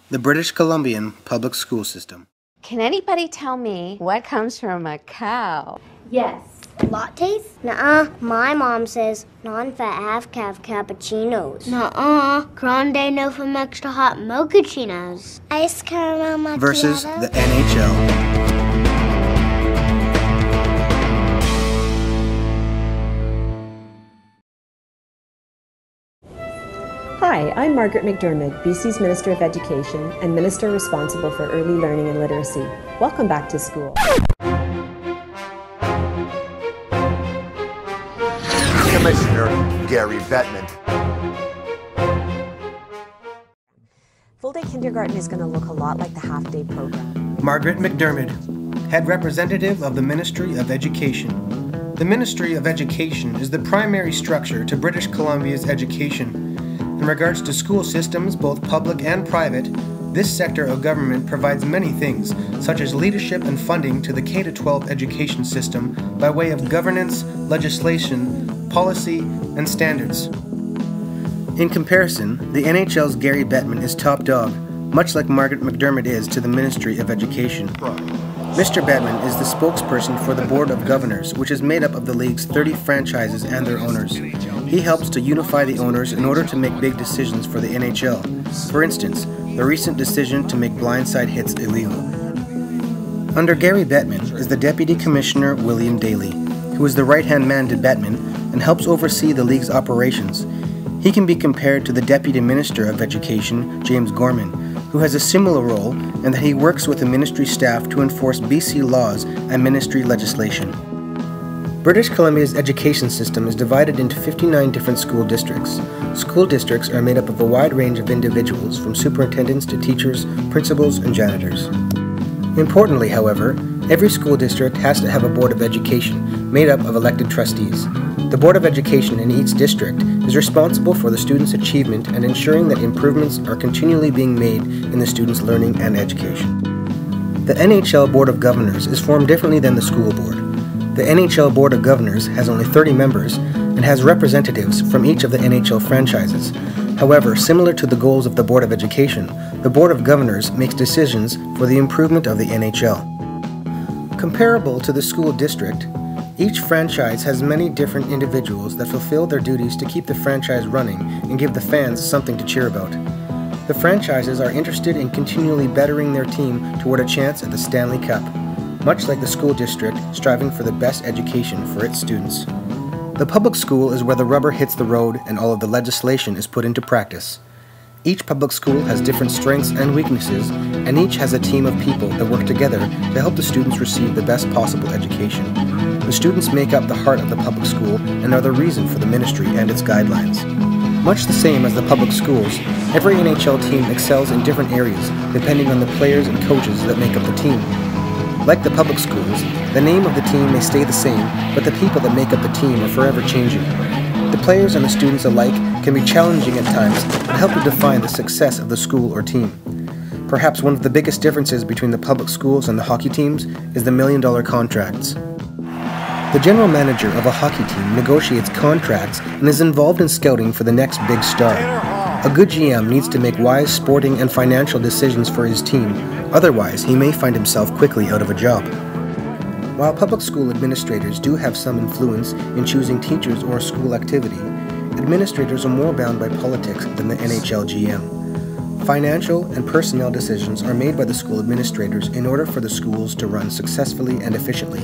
The British Columbian public school system. Can anybody tell me what comes from a cow? Yes. Lattes? Nuh-uh. My mom says non-fat half-calf cappuccinos. Nuh-uh. Grande no from extra hot mochachinos. Ice caramel macchiato. Versus the NHL. Hi, I'm Margaret McDermott, BC's Minister of Education and Minister responsible for early learning and literacy. Welcome back to school. Commissioner Gary Bettman. Full-day kindergarten is going to look a lot like the half-day program. Margaret McDermott, Head Representative of the Ministry of Education. The Ministry of Education is the primary structure to British Columbia's education. In regards to school systems, both public and private, this sector of government provides many things, such as leadership and funding to the K-12 education system by way of governance, legislation, policy, and standards. In comparison, the NHL's Gary Bettman is top dog, much like Margaret McDermott is to the Ministry of Education. Mr. Bettman is the spokesperson for the Board of Governors, which is made up of the league's 30 franchises and their owners. He helps to unify the owners in order to make big decisions for the NHL. For instance, the recent decision to make blindside hits illegal. Under Gary Bettman is the Deputy Commissioner William Daly, who is the right-hand man to Bettman and helps oversee the league's operations. He can be compared to the Deputy Minister of Education, James Gorman, who has a similar role in that he works with the ministry staff to enforce BC laws and ministry legislation. British Columbia's education system is divided into 59 different school districts. School districts are made up of a wide range of individuals, from superintendents to teachers, principals, and janitors. Importantly, however, every school district has to have a Board of Education made up of elected trustees. The Board of Education in each district is responsible for the students' achievement and ensuring that improvements are continually being made in the students' learning and education. The NHL Board of Governors is formed differently than the school board. The NHL Board of Governors has only 30 members and has representatives from each of the NHL franchises. However, similar to the goals of the Board of Education, the Board of Governors makes decisions for the improvement of the NHL. Comparable to the school district, each franchise has many different individuals that fulfill their duties to keep the franchise running and give the fans something to cheer about. The franchises are interested in continually bettering their team toward a chance at the Stanley Cup, much like the school district striving for the best education for its students. The public school is where the rubber hits the road and all of the legislation is put into practice. Each public school has different strengths and weaknesses, and each has a team of people that work together to help the students receive the best possible education. The students make up the heart of the public school and are the reason for the ministry and its guidelines. Much the same as the public schools, every NHL team excels in different areas depending on the players and coaches that make up the team. Like the public schools, the name of the team may stay the same, but the people that make up the team are forever changing. The players and the students alike can be challenging at times and help to define the success of the school or team. Perhaps one of the biggest differences between the public schools and the hockey teams is the million-dollar contracts. The general manager of a hockey team negotiates contracts and is involved in scouting for the next big star. A good GM needs to make wise sporting and financial decisions for his team, otherwise he may find himself quickly out of a job. While public school administrators do have some influence in choosing teachers or school activity, administrators are more bound by politics than the NHL GM. Financial and personnel decisions are made by the school administrators in order for the schools to run successfully and efficiently.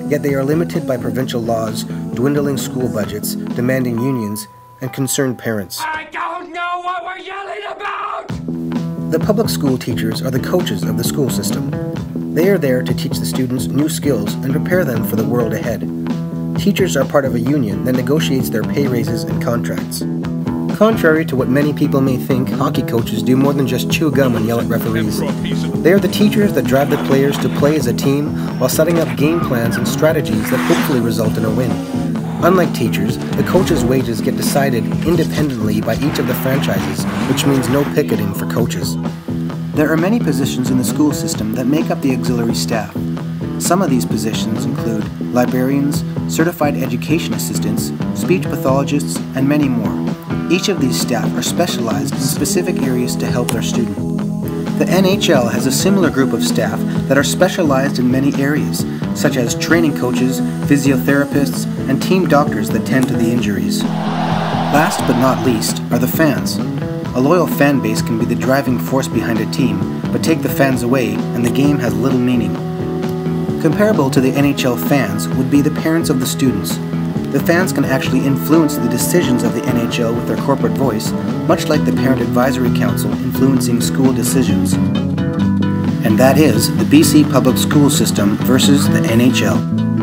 Yet they are limited by provincial laws, dwindling school budgets, demanding unions, and concerned parents. I don't know what we're yelling about! The public school teachers are the coaches of the school system. They are there to teach the students new skills and prepare them for the world ahead. Teachers are part of a union that negotiates their pay raises and contracts. Contrary to what many people may think, hockey coaches do more than just chew gum and yell at referees. They are the teachers that drive the players to play as a team while setting up game plans and strategies that hopefully result in a win. Unlike teachers, the coaches' wages get decided independently by each of the franchises, which means no picketing for coaches. There are many positions in the school system that make up the auxiliary staff. Some of these positions include librarians, certified education assistants, speech pathologists, and many more. Each of these staff are specialized in specific areas to help their student. The NHL has a similar group of staff that are specialized in many areas, such as training coaches, physiotherapists, and team doctors that tend to the injuries. Last but not least are the fans. A loyal fan base can be the driving force behind a team, but take the fans away and the game has little meaning. Comparable to the NHL fans would be the parents of the students. The fans can actually influence the decisions of the NHL with their corporate voice, much like the Parent Advisory Council influencing school decisions. And that is the BC public school system versus the NHL.